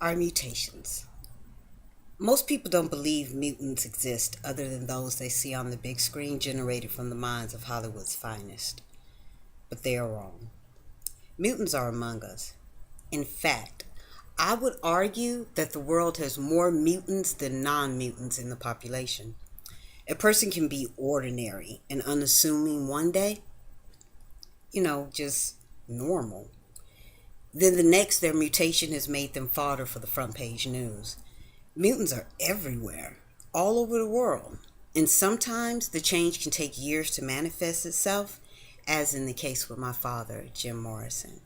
Are mutations. Most people don't believe mutants exist other than those they see on the big screen generated from the minds of Hollywood's finest. But they are wrong. Mutants are among us. In fact, I would argue that the world has more mutants than non mutants in the population. A person can be ordinary and unassuming one day, just normal. Then the next, their mutation has made them fodder for the front page news. Mutants are everywhere, all over the world, and sometimes the change can take years to manifest itself, as in the case with my father, Jim Morrison.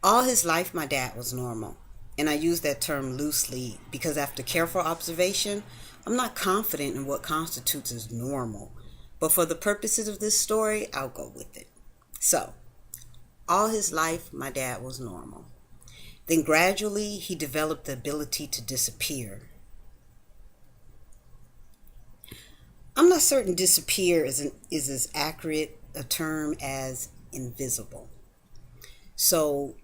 All his life, my dad was normal, and I use that term loosely because after careful observation, I'm not confident in what constitutes as normal, but for the purposes of this story, I'll go with it. So, all his life, my dad was normal. Then gradually, he developed the ability to disappear. I'm not certain disappear is as accurate a term as invisible. So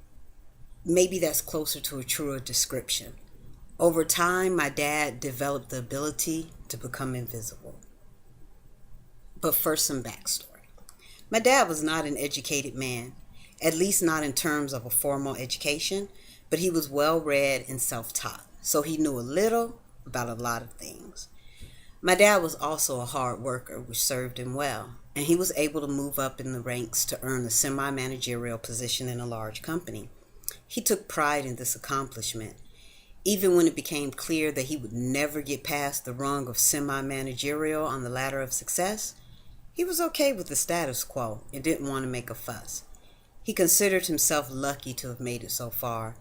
maybe that's closer to a truer description. Over time, my dad developed the ability to become invisible. But first, some backstory. My dad was not an educated man, at least not in terms of a formal education, but he was well read and self taught, so he knew a little about a lot of things. My dad was also a hard worker, which served him well, and he was able to move up in the ranks to earn a semi managerial position in a large company. He took pride in this accomplishment. Even when it became clear that he would never get past the rung of semi managerial on the ladder of success, he was okay with the status quo and didn't want to make a fuss. He considered himself lucky to have made it so far.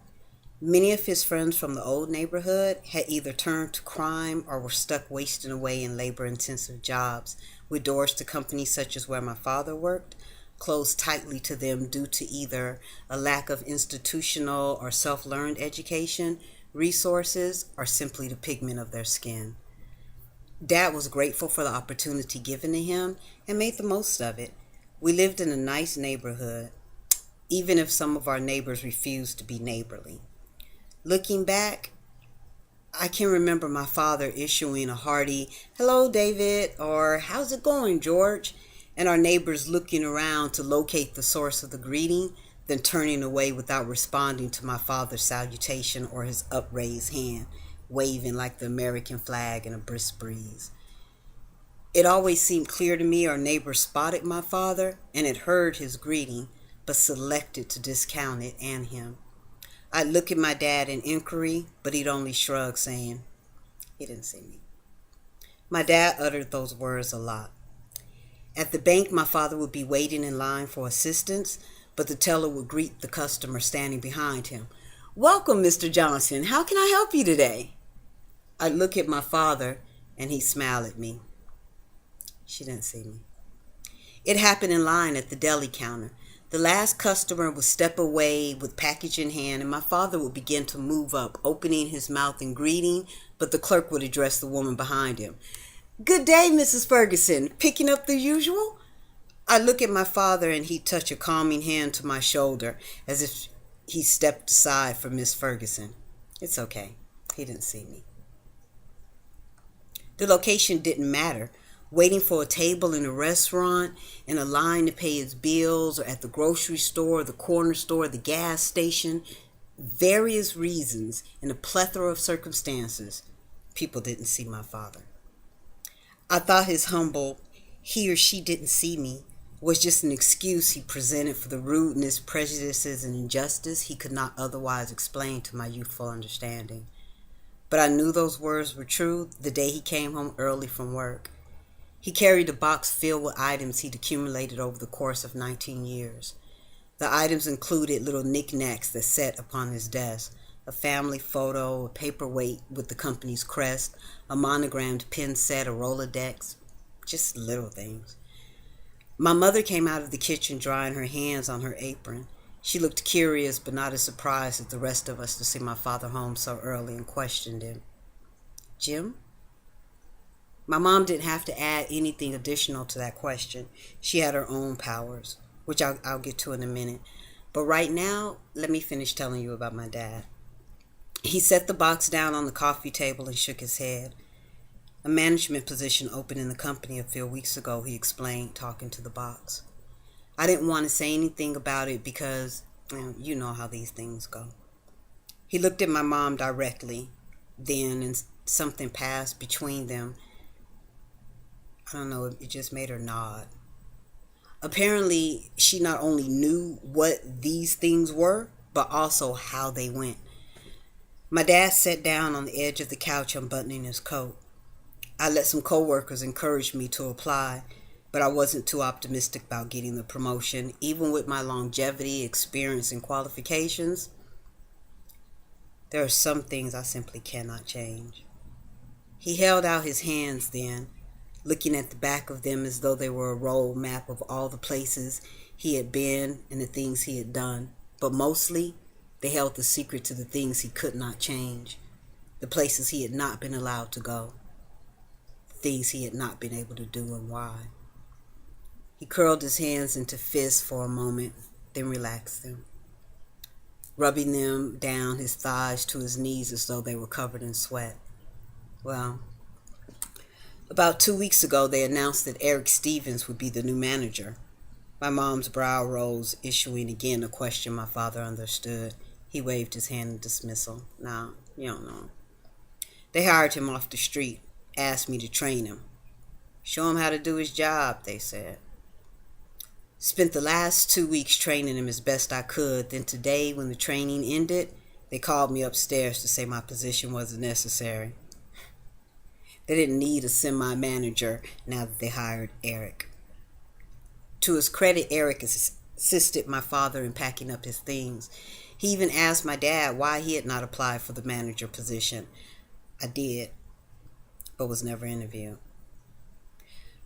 Many of his friends from the old neighborhood had either turned to crime or were stuck wasting away in labor-intensive jobs, with doors to companies such as where my father worked closed tightly to them due to either a lack of institutional or self-learned education, resources, or simply the pigment of their skin. Dad was grateful for the opportunity given to him and made the most of it. We lived in a nice neighborhood, even if some of our neighbors refused to be neighborly. Looking back, I can remember my father issuing a hearty, "Hello, David," or "How's it going, George?" and our neighbors looking around to locate the source of the greeting, then turning away without responding to my father's salutation or his upraised hand, waving like the American flag in a brisk breeze. It always seemed clear to me our neighbors spotted my father and had heard his greeting, but selected to discount it and him. I'd look at my dad in inquiry, but he'd only shrug, saying, "He didn't see me." My dad uttered those words a lot. At the bank, my father would be waiting in line for assistance, but the teller would greet the customer standing behind him. "Welcome, Mr. Johnson. How can I help you today?" I'd look at my father, and he'd smile at me. She didn't see me. It happened in line at the deli counter. The last customer would step away with package in hand, and my father would begin to move up, opening his mouth in greeting, but the clerk would address the woman behind him. "Good day, Mrs. Ferguson. Picking up the usual?" I look at my father, and he'd touch a calming hand to my shoulder, as if he stepped aside for Miss Ferguson. It's okay. He didn't see me. The location didn't matter. Waiting for a table in a restaurant, in a line to pay his bills, or at the grocery store, the corner store, the gas station, various reasons, in a plethora of circumstances, people didn't see my father. I thought his humble, "he or she didn't see me," was just an excuse he presented for the rudeness, prejudices, and injustice he could not otherwise explain to my youthful understanding. But I knew those words were true the day he came home early from work. He carried a box filled with items he'd accumulated over the course of 19 years. The items included little knickknacks that sat upon his desk, a family photo, a paperweight with the company's crest, a monogrammed pen set, a Rolodex, just little things. My mother came out of the kitchen drying her hands on her apron. She looked curious but not as surprised as the rest of us to see my father home so early and questioned him. "Jim?" My mom didn't have to add anything additional to that question. She had her own powers, which I'll get to in a minute. But right now, let me finish telling you about my dad. He set the box down on the coffee table and shook his head. A management position opened in the company a few weeks ago, he explained, talking to the box. I didn't want to say anything about it because, you know how these things go. He looked at my mom directly then, and something passed between them. I don't know, it just made her nod. Apparently, she not only knew what these things were, but also how they went. My dad sat down on the edge of the couch unbuttoning his coat. I let some coworkers encourage me to apply, but I wasn't too optimistic about getting the promotion. Even with my longevity, experience, and qualifications, there are some things I simply cannot change. He held out his hands then, looking at the back of them as though they were a road map of all the places he had been and the things he had done. But mostly, they held the secret to the things he could not change, the places he had not been allowed to go, the things he had not been able to do and why. He curled his hands into fists for a moment, then relaxed them, rubbing them down his thighs to his knees as though they were covered in sweat. Well, about 2 weeks ago, they announced that Eric Stevens would be the new manager. My mom's brow rose, issuing again a question my father understood. He waved his hand in dismissal. Nah, you don't know. They hired him off the street, asked me to train him. Show him how to do his job, they said. Spent the last 2 weeks training him as best I could. Then today, when the training ended, they called me upstairs to say my position wasn't necessary. They didn't need a semi-manager now that they hired Eric. To his credit, Eric assisted my father in packing up his things. He even asked my dad why he had not applied for the manager position. I did, but was never interviewed.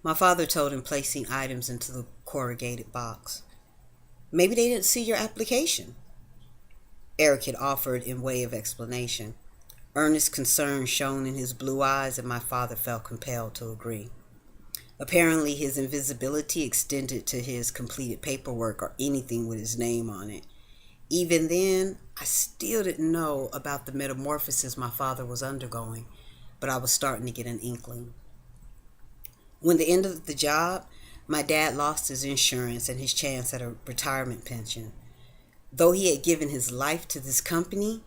My father told him, placing items into the corrugated box. Maybe they didn't see your application, Eric had offered in way of explanation. Earnest concern shone in his blue eyes, and my father felt compelled to agree. Apparently, his invisibility extended to his completed paperwork or anything with his name on it. Even then, I still didn't know about the metamorphosis my father was undergoing, but I was starting to get an inkling. When the end of the job, my dad lost his insurance and his chance at a retirement pension. Though he had given his life to this company,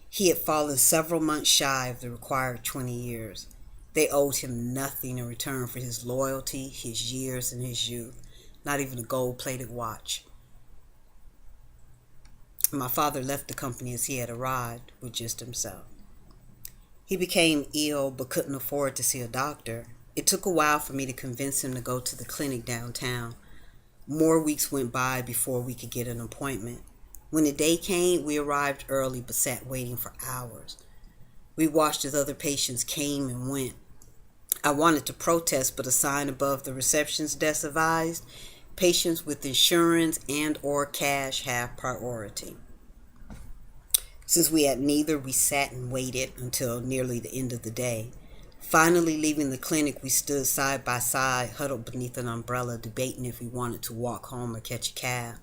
he had fallen several months shy of the required 20 years. They owed him nothing in return for his loyalty, his years, and his youth, not even a gold-plated watch. My father left the company as he had arrived, with just himself. He became ill but couldn't afford to see a doctor. It took a while for me to convince him to go to the clinic downtown. More weeks went by before we could get an appointment. When the day came, we arrived early but sat waiting for hours. We watched as other patients came and went. I wanted to protest, but a sign above the reception's desk advised, patients with insurance and or cash have priority. Since we had neither, we sat and waited until nearly the end of the day. Finally leaving the clinic, we stood side by side, huddled beneath an umbrella, debating if we wanted to walk home or catch a cab.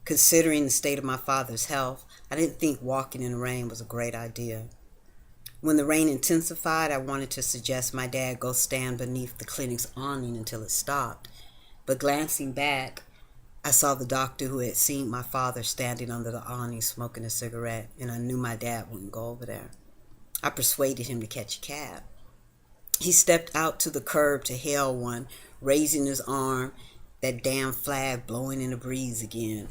Considering the state of my father's health, I didn't think walking in the rain was a great idea. When the rain intensified, I wanted to suggest my dad go stand beneath the clinic's awning until it stopped. But glancing back, I saw the doctor who had seen my father standing under the awning smoking a cigarette, and I knew my dad wouldn't go over there. I persuaded him to catch a cab. He stepped out to the curb to hail one, raising his arm, that damn flag blowing in the breeze again.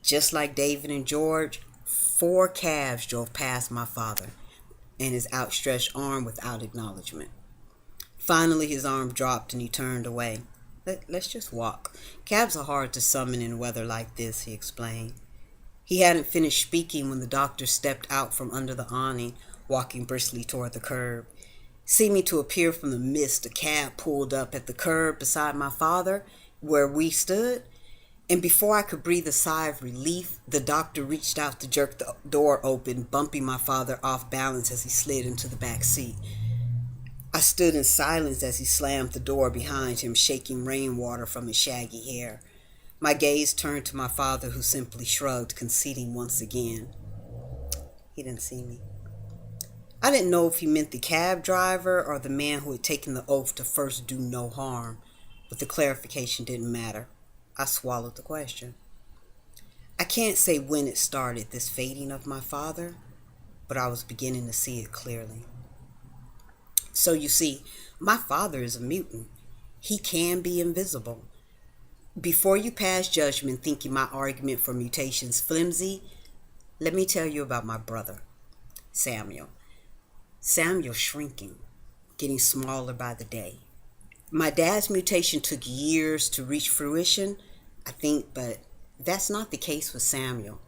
Just like David and George, 4 cabs drove past my father and his outstretched arm without acknowledgement. Finally, his arm dropped and he turned away. Let's just walk. Cabs are hard to summon in weather like this, he explained. He hadn't finished speaking when the doctor stepped out from under the awning, walking briskly toward the curb. Seeming to appear from the mist, a cab pulled up at the curb beside my father, where we stood, and before I could breathe a sigh of relief, the doctor reached out to jerk the door open, bumping my father off balance as he slid into the back seat. I stood in silence as he slammed the door behind him, shaking rainwater from his shaggy hair. My gaze turned to my father, who simply shrugged, conceding once again. He didn't see me. I didn't know if he meant the cab driver or the man who had taken the oath to first do no harm, but the clarification didn't matter. I swallowed the question. I can't say when it started, this fading of my father, but I was beginning to see it clearly. So you see, my father is a mutant. He can be invisible. Before you pass judgment thinking my argument for mutations flimsy, let me tell you about my brother, Samuel. Samuel's shrinking, getting smaller by the day. My dad's mutation took years to reach fruition, I think, but that's not the case with Samuel.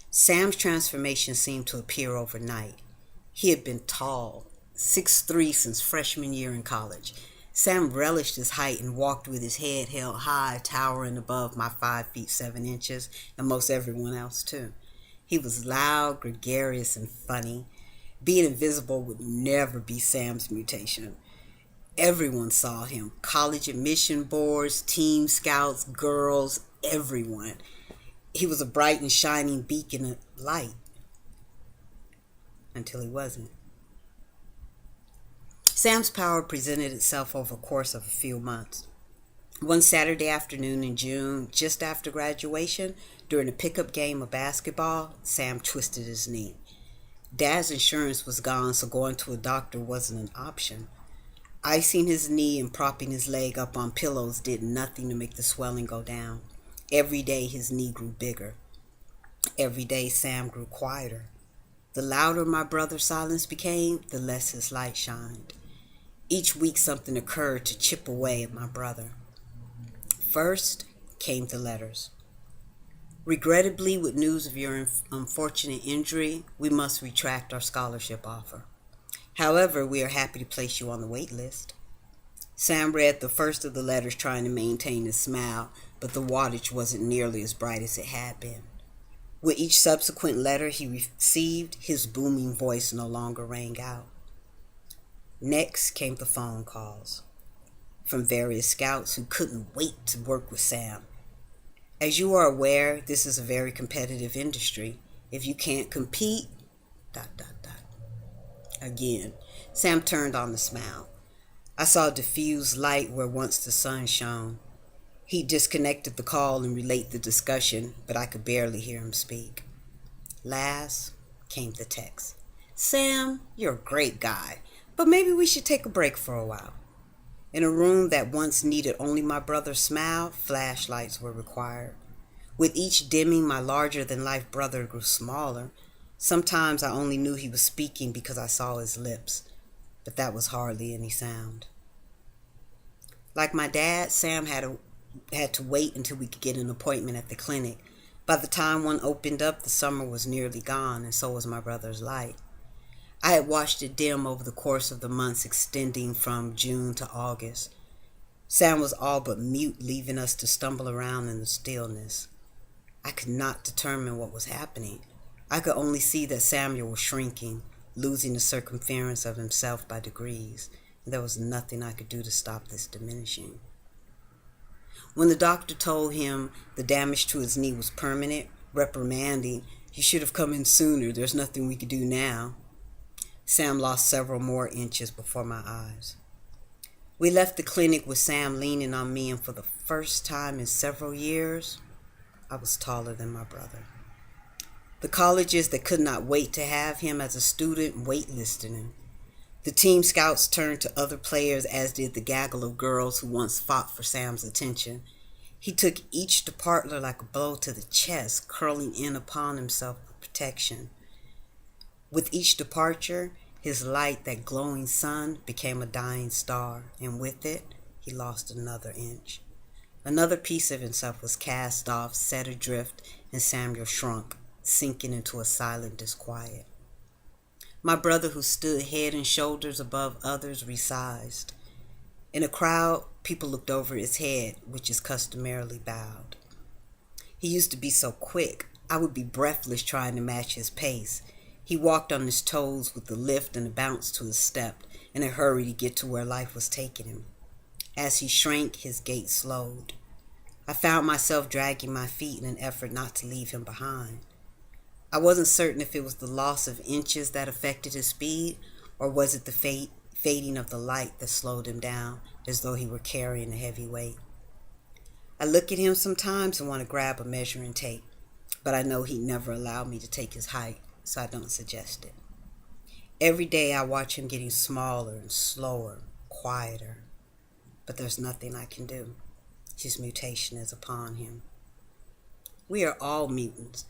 Sam's transformation seemed to appear overnight. He had been tall, 6'3" since freshman year in college. Sam relished his height and walked with his head held high, towering above my 5 feet 7 inches, and most everyone else too. He was loud, gregarious, and funny. Being invisible would never be Sam's mutation. Everyone saw him. College admission boards, team scouts, girls, everyone. He was a bright and shining beacon of light. Until he wasn't. Sam's power presented itself over the course of a few months. One Saturday afternoon in June, just after graduation, during a pickup game of basketball, Sam twisted his knee. Dad's insurance was gone, so going to a doctor wasn't an option. Icing his knee and propping his leg up on pillows did nothing to make the swelling go down. Every day his knee grew bigger. Every day Sam grew quieter. The louder my brother's silence became, the less his light shined. Each week something occurred to chip away at my brother. First came the letters. Regrettably, with news of your unfortunate injury, we must retract our scholarship offer. However, we are happy to place you on the wait list. Sam read the first of the letters trying to maintain his smile, but the wattage wasn't nearly as bright as it had been. With each subsequent letter he received, his booming voice no longer rang out. Next came the phone calls from various scouts who couldn't wait to work with Sam. As you are aware, this is a very competitive industry. If you can't compete, ... Again, Sam turned on the smile. I saw diffused light where once the sun shone. He disconnected the call and relayed the discussion, but I could barely hear him speak. Last came the text. Sam, you're a great guy, but maybe we should take a break for a while. In a room that once needed only my brother's smile, flashlights were required. With each dimming, my larger-than-life brother grew smaller. Sometimes I only knew he was speaking because I saw his lips, but that was hardly any sound. Like my dad, Sam had to wait until we could get an appointment at the clinic. By the time one opened up, the summer was nearly gone, and so was my brother's light. I had watched it dim over the course of the months extending from June to August. Sam was all but mute, leaving us to stumble around in the stillness. I could not determine what was happening. I could only see that Samuel was shrinking, losing the circumference of himself by degrees, and there was nothing I could do to stop this diminishing. When the doctor told him the damage to his knee was permanent, reprimanding, "You should have come in sooner, there's nothing we could do now," Sam lost several more inches before my eyes. We left the clinic with Sam leaning on me, and for the first time in several years, I was taller than my brother. The colleges that could not wait to have him as a student waitlisted him. The team scouts turned to other players, as did the gaggle of girls who once fought for Sam's attention. He took each departure like a blow to the chest, curling in upon himself for protection. With each departure, his light, that glowing sun, became a dying star, and with it, he lost another inch. Another piece of himself was cast off, set adrift, and Samuel shrunk, sinking into a silent disquiet. My brother, who stood head and shoulders above others, resized. In a crowd, people looked over his head, which is customarily bowed. He used to be so quick, I would be breathless trying to match his pace. He walked on his toes with the lift and a bounce to his step, in a hurry to get to where life was taking him. As he shrank, his gait slowed. I found myself dragging my feet in an effort not to leave him behind. I wasn't certain if it was the loss of inches that affected his speed, Or was it the fading of the light that slowed him down, as though he were carrying a heavy weight? I look at him sometimes and want to grab a measuring tape, but I know he'd never allow me to take his height, so I don't suggest it. Every day I watch him getting smaller and slower, quieter, but there's nothing I can do. His mutation is upon him. We are all mutants.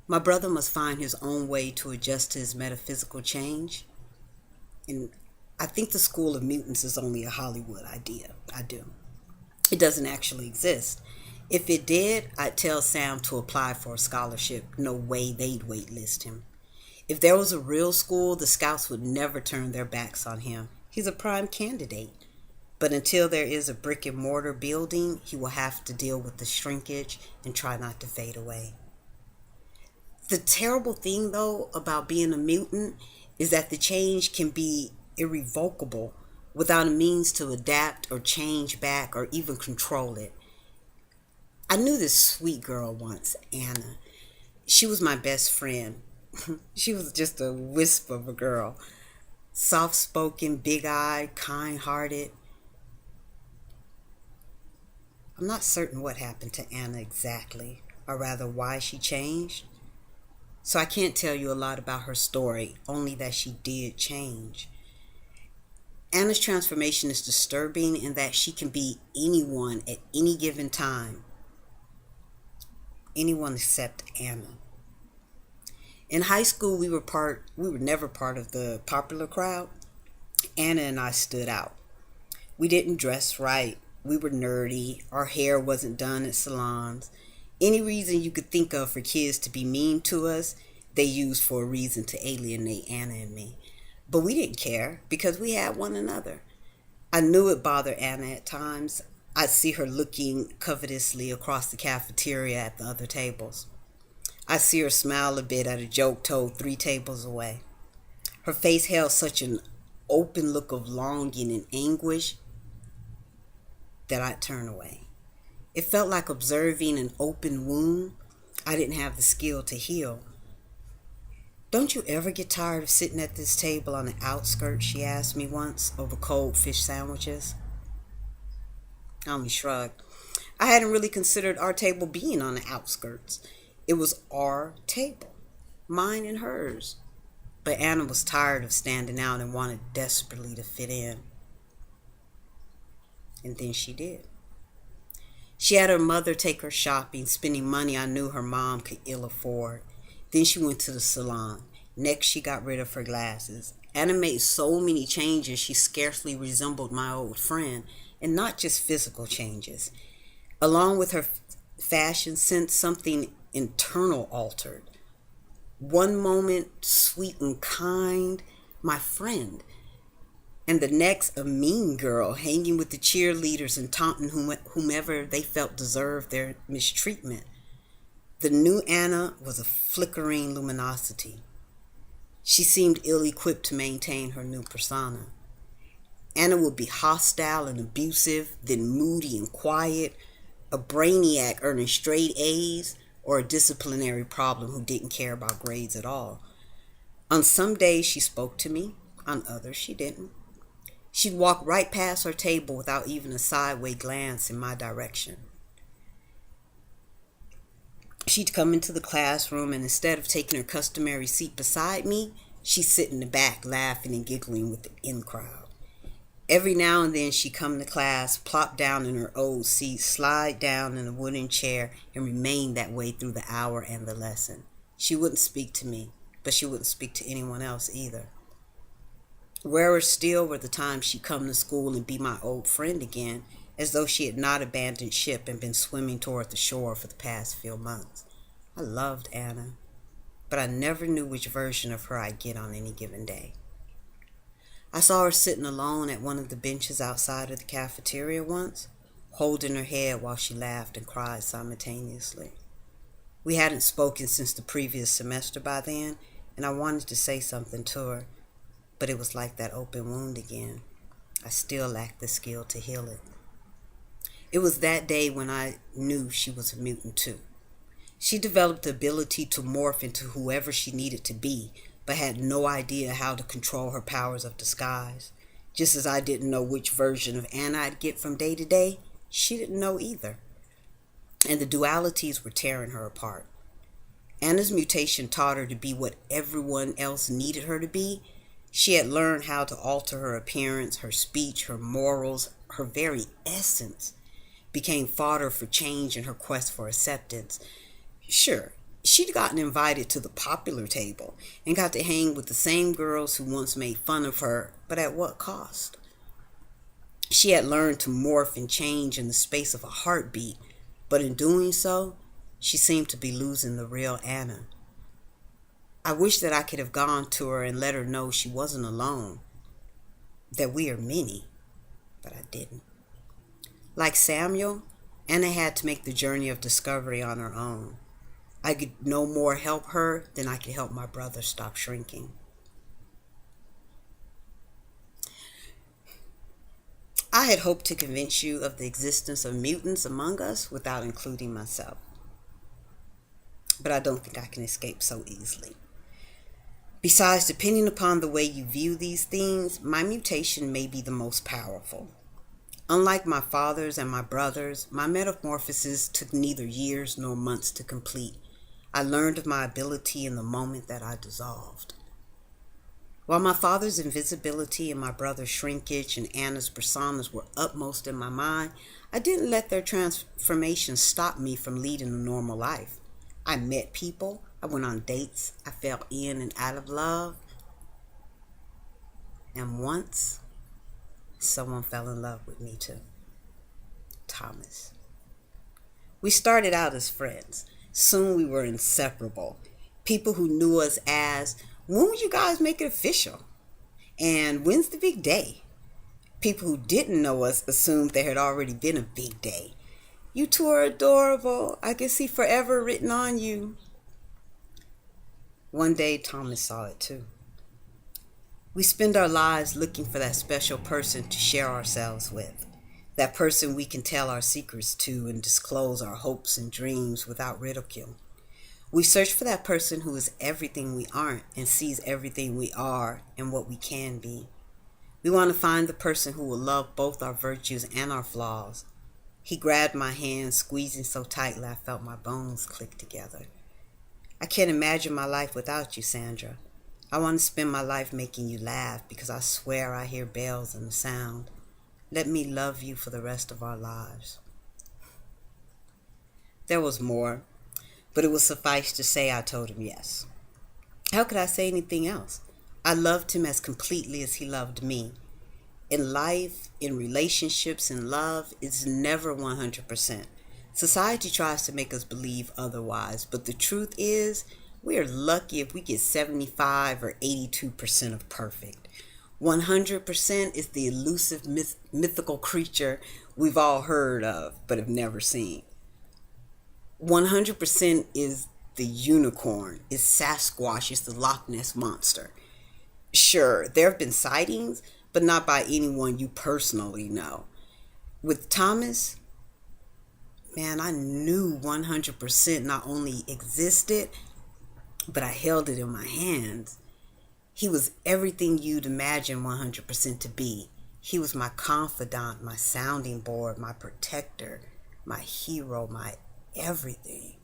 My brother must find his own way to adjust to his metaphysical change. And I think the school of mutants is only a Hollywood idea. I do. It doesn't actually exist. If it did, I'd tell Sam to apply for a scholarship. No way they'd waitlist him. If there was a real school, the scouts would never turn their backs on him. He's a prime candidate. But until there is a brick and mortar building, he will have to deal with the shrinkage and try not to fade away. The terrible thing, though, about being a mutant is that the change can be irrevocable without a means to adapt or change back or even control it. I knew this sweet girl once, Anna. She was my best friend. She was just a wisp of a girl. Soft-spoken, big-eyed, kind-hearted. I'm not certain what happened to Anna exactly, or rather why she changed. So I can't tell you a lot about her story, only that she did change. Anna's transformation is disturbing in that she can be anyone at any given time. Anyone except Anna. In high school, we were never part of the popular crowd. Anna and I stood out. We didn't dress right. We were nerdy. Our hair wasn't done at salons. Any reason you could think of for kids to be mean to us, they used for a reason to alienate Anna and me. But we didn't care because we had one another. I knew it bothered Anna at times. I'd see her looking covetously across the cafeteria at the other tables. I'd see her smile a bit at a joke told 3 tables away. Her face held such an open look of longing and anguish that I'd turn away. It felt like observing an open wound I didn't have the skill to heal. "Don't you ever get tired of sitting at this table on the outskirts?" she asked me once over cold fish sandwiches. I only shrugged. I hadn't really considered our table being on the outskirts. It was our table, mine and hers. But Anna was tired of standing out and wanted desperately to fit in. And then she did. She had her mother take her shopping, spending money I knew her mom could ill afford. Then she went to the salon. Next, she got rid of her glasses. Anna made so many changes she scarcely resembled my old friend, and not just physical changes. Along with her fashion sense, something internal altered. One moment, sweet and kind, my friend. And the next, a mean girl, hanging with the cheerleaders and taunting whomever they felt deserved their mistreatment. The new Anna was a flickering luminosity. She seemed ill-equipped to maintain her new persona. Anna would be hostile and abusive, then moody and quiet, a brainiac earning straight A's, or a disciplinary problem who didn't care about grades at all. On some days she spoke to me, on others she didn't. She'd walk right past her table without even a sideway glance in my direction. She'd come into the classroom, and instead of taking her customary seat beside me, she'd sit in the back laughing and giggling with the in crowd. Every now and then she'd come to class, plop down in her old seat, slide down in a wooden chair, and remain that way through the hour and the lesson. She wouldn't speak to me, but she wouldn't speak to anyone else either. Rarer still were the times she'd come to school and be my old friend again, as though she had not abandoned ship and been swimming toward the shore for the past few months. I loved Anna, but I never knew which version of her I'd get on any given day. I saw her sitting alone at one of the benches outside of the cafeteria once, holding her head while she laughed and cried simultaneously. We hadn't spoken since the previous semester by then, and I wanted to say something to her, but it was like that open wound again. I still lacked the skill to heal it. It was that day when I knew she was a mutant too. She developed the ability to morph into whoever she needed to be, but had no idea how to control her powers of disguise. Just as I didn't know which version of Anna I'd get from day to day, she didn't know either. And the dualities were tearing her apart. Anna's mutation taught her to be what everyone else needed her to be. She had learned how to alter her appearance, her speech, her morals, her very essence became fodder for change in her quest for acceptance. Sure, she'd gotten invited to the popular table and got to hang with the same girls who once made fun of her, but at what cost? She had learned to morph and change in the space of a heartbeat, but in doing so, she seemed to be losing the real Anna. I wish that I could have gone to her and let her know she wasn't alone, that we are many, but I didn't. Like Samuel, Anna had to make the journey of discovery on her own. I could no more help her than I could help my brother stop shrinking. I had hoped to convince you of the existence of mutants among us without including myself. But I don't think I can escape so easily. Besides, depending upon the way you view these things, my mutation may be the most powerful. Unlike my father's and my brother's, my metamorphosis took neither years nor months to complete. I learned of my ability in the moment that I dissolved. While my father's invisibility and my brother's shrinkage and Anna's personas were upmost in my mind, I didn't let their transformation stop me from leading a normal life. I met people, I went on dates, I fell in and out of love. And once, someone fell in love with me too. Thomas. We started out as friends. Soon we were inseparable. People who knew us as, when would you guys make it official? And when's the big day? People who didn't know us assumed there had already been a big day. You two are adorable. I can see forever written on you. One day Thomas saw it too. We spend our lives looking for that special person to share ourselves with. That person we can tell our secrets to and disclose our hopes and dreams without ridicule. We search for that person who is everything we aren't and sees everything we are and what we can be. We want to find the person who will love both our virtues and our flaws. He grabbed my hand, squeezing so tightly I felt my bones click together. I can't imagine my life without you, Sandra. I want to spend my life making you laugh because I swear I hear bells in the sound. Let me love you for the rest of our lives. There was more, but it will suffice to say I told him yes. How could I say anything else? I loved him as completely as he loved me. In life, in relationships, in love, it's never 100%. Society tries to make us believe otherwise, but the truth is, we are lucky if we get 75 or 82% of perfect. 100% is the elusive mythical creature we've all heard of but have never seen. 100% is the unicorn, is Sasquatch, is the Loch Ness monster. Sure, there have been sightings, but not by anyone you personally know. With Thomas, man, I knew 100% not only existed, but I held it in my hands. He was everything you'd imagine 100% to be. He was my confidant, my sounding board, my protector, my hero, my everything.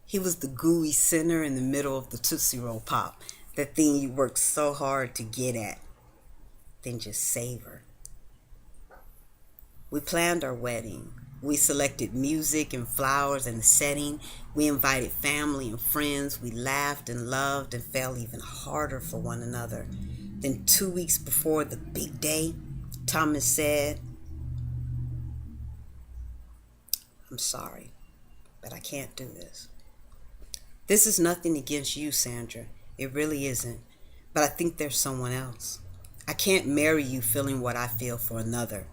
He was the gooey center in the middle of the Tootsie Roll Pop, that thing you worked so hard to get at, then just savor. We planned our wedding. We selected music and flowers and the setting. We invited family and friends. We laughed and loved and fell even harder for one another. Then 2 weeks before the big day, Thomas said, "I'm sorry, but I can't do this. This is nothing against you, Sandra. It really isn't. But I think there's someone else. I can't marry you feeling what I feel for another."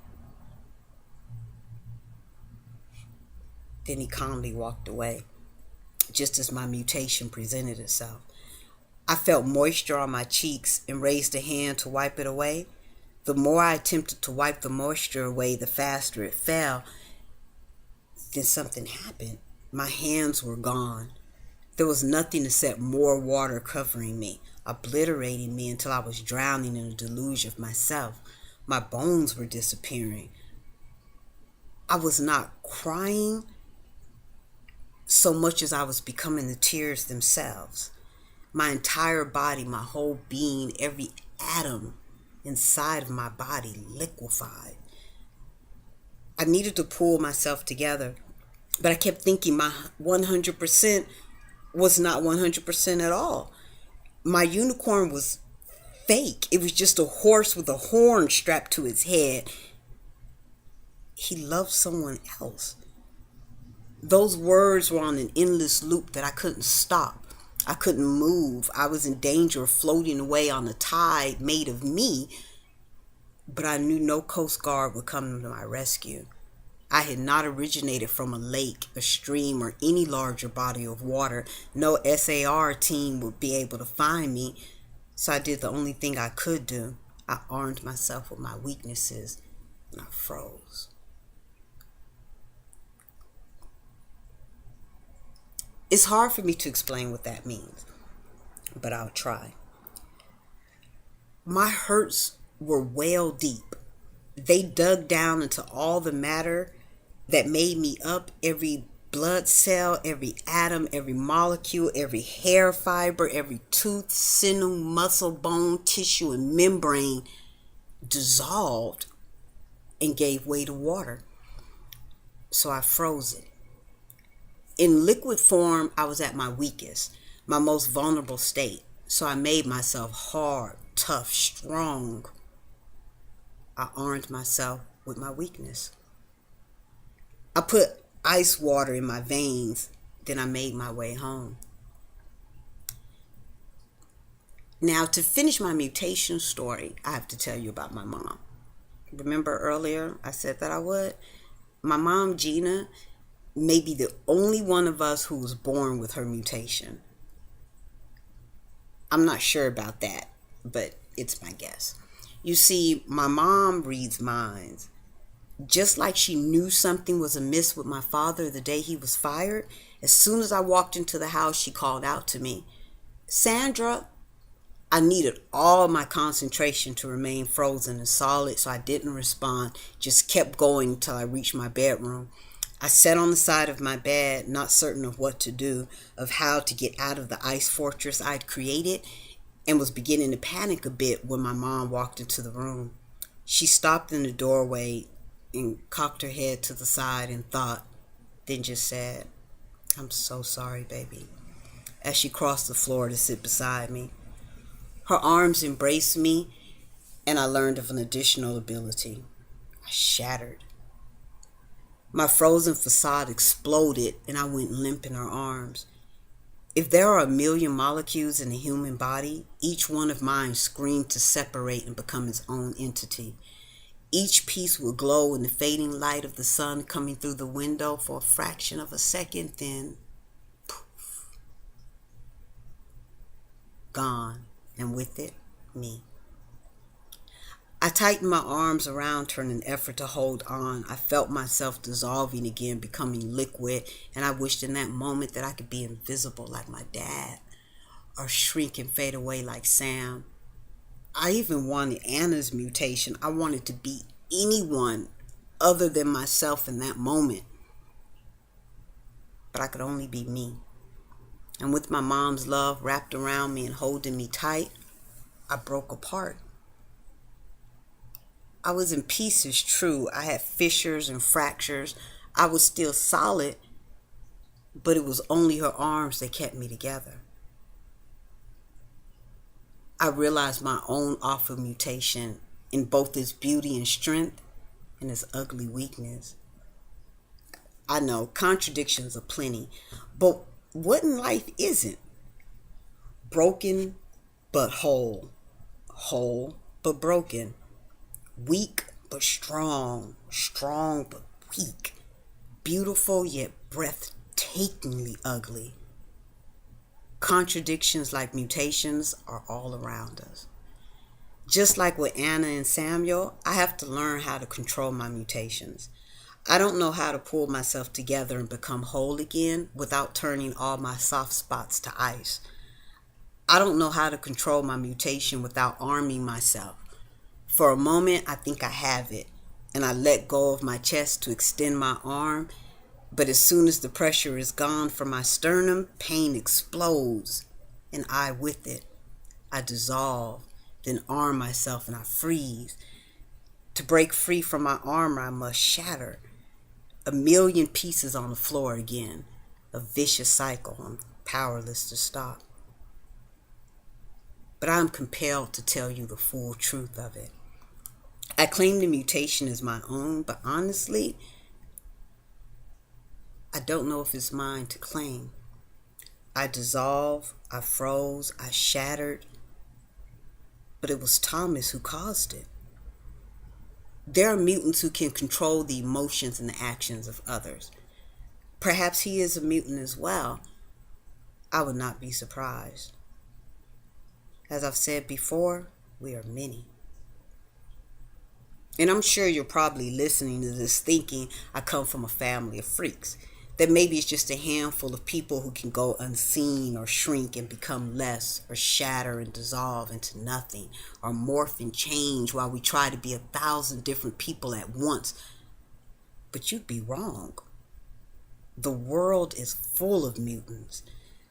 Then he calmly walked away, just as my mutation presented itself. I felt moisture on my cheeks and raised a hand to wipe it away. The more I attempted to wipe the moisture away, the faster it fell. Then something happened. My hands were gone. There was nothing except more water covering me, obliterating me until I was drowning in a deluge of myself. My bones were disappearing. I was not crying so much as I was becoming the tears themselves. My entire body, my whole being, every atom inside of my body liquefied. I needed to pull myself together, but I kept thinking my 100% was not 100% at all. My unicorn was fake. It was just a horse with a horn strapped to its head. He loved someone else. Those words were on an endless loop that I couldn't stop. I couldn't move. I was in danger of floating away on a tide made of me, but I knew no Coast Guard would come to my rescue. I had not originated from a lake, a stream, or any larger body of water. No SAR team would be able to find me, so I did the only thing I could do. I armed myself with my weaknesses, and I froze. It's hard for me to explain what that means, but I'll try. My hurts were well deep. They dug down into all the matter that made me up, every blood cell, every atom, every molecule, every hair fiber, every tooth, sinew, muscle, bone, tissue, and membrane dissolved and gave way to water. So I froze it. In liquid form, I was at my weakest, my most vulnerable state. So I made myself hard, tough, strong. I armed myself with my weakness. I put ice water in my veins, then I made my way home. Now, to finish my mutation story, I have to tell you about my mom. Remember earlier I said that I would? My mom, Gina, may be the only one of us who was born with her mutation. I'm not sure about that, but it's my guess. You see, my mom reads minds. Just like she knew something was amiss with my father the day he was fired, as soon as I walked into the house, she called out to me, "Sandra." I needed all my concentration to remain frozen and solid, so I didn't respond, just kept going until I reached my bedroom. I sat on the side of my bed, not certain of what to do, of how to get out of the ice fortress I'd created, and was beginning to panic a bit when my mom walked into the room. She stopped in the doorway and cocked her head to the side and thought, then just said, "I'm so sorry, baby," as she crossed the floor to sit beside me. Her arms embraced me, and I learned of an additional ability. I shattered. My frozen facade exploded, and I went limp in her arms. If there are 1,000,000 molecules in the human body, each one of mine screamed to separate and become its own entity. Each piece would glow in the fading light of the sun coming through the window for a fraction of a second, then poof, gone, and with it, me. I tightened my arms around her in an effort to hold on. I felt myself dissolving again, becoming liquid, and I wished in that moment that I could be invisible like my dad, or shrink and fade away like Sam. I even wanted Anna's mutation. I wanted to be anyone other than myself in that moment. But I could only be me. And with my mom's love wrapped around me and holding me tight, I broke apart. I was in pieces, true. I had fissures and fractures. I was still solid, but it was only her arms that kept me together. I realized my own awful mutation in both its beauty and strength and its ugly weakness. I know contradictions are plenty, but what in life isn't? Broken but whole, whole but broken, weak but strong, strong but weak, beautiful yet breathtakingly ugly. Contradictions like mutations are all around us. Just like with Anna and Samuel, I have to learn how to control my mutations. I don't know how to pull myself together and become whole again without turning all my soft spots to ice. I don't know how to control my mutation without arming myself. For a moment, I think I have it, and I let go of my chest to extend my arm. But as soon as the pressure is gone from my sternum, pain explodes, and I with it. I dissolve, then arm myself, and I freeze. To break free from my armor, I must shatter. A million pieces on the floor again. A vicious cycle I'm powerless to stop. But I am compelled to tell you the full truth of it. I claim the mutation is my own, but honestly, I don't know if it's mine to claim. I dissolved, I froze, I shattered, but it was Thomas who caused it. There are mutants who can control the emotions and the actions of others. Perhaps he is a mutant as well. I would not be surprised. As I've said before, we are many. And I'm sure you're probably listening to this thinking I come from a family of freaks. That maybe it's just a handful of people who can go unseen or shrink and become less or shatter and dissolve into nothing or morph and change while we try to be 1,000 different people at once. But you'd be wrong. The world is full of mutants.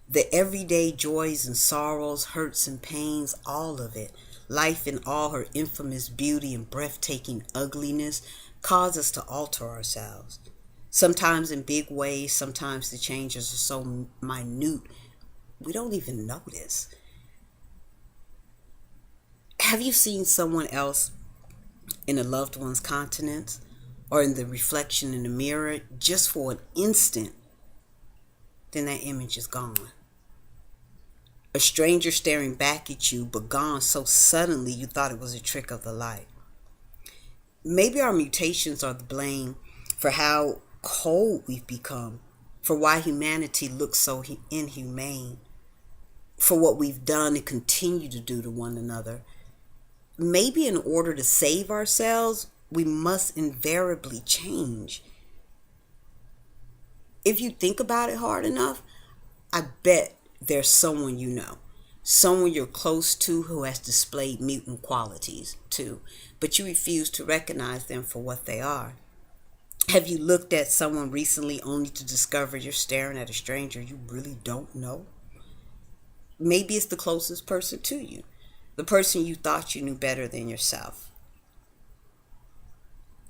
The everyday joys and sorrows, hurts and pains, all of it. Life in all her infamous beauty and breathtaking ugliness cause us to alter ourselves. Sometimes in big ways, sometimes the changes are so minute we don't even notice. Have you seen someone else in a loved one's countenance or in the reflection in the mirror just for an instant? Then that image is gone. A stranger staring back at you, but gone so suddenly you thought it was a trick of the light. Maybe our mutations are the blame for how cold we've become, for why humanity looks so inhumane, for what we've done and continue to do to one another. Maybe in order to save ourselves, we must invariably change. If you think about it hard enough, I bet there's someone you know, someone you're close to who has displayed mutant qualities too, but you refuse to recognize them for what they are. Have you looked at someone recently only to discover you're staring at a stranger you really don't know? Maybe it's the closest person to you, the person you thought you knew better than yourself.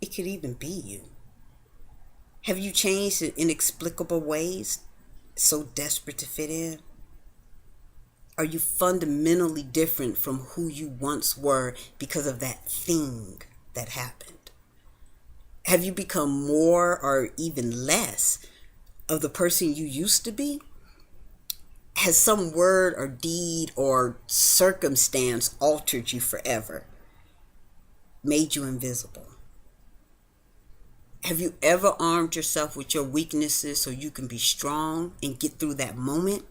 It could even be you. Have you changed in inexplicable ways, so desperate to fit in? Are you fundamentally different from who you once were because of that thing that happened? Have you become more or even less of the person you used to be? Has some word or deed or circumstance altered you forever, made you invisible? Have you ever armed yourself with your weaknesses so you can be strong and get through that moment?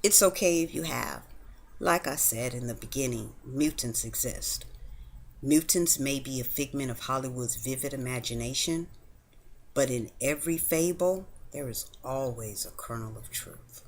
It's okay if you have. Like I said in the beginning, mutants exist. Mutants may be a figment of Hollywood's vivid imagination, but in every fable, there is always a kernel of truth.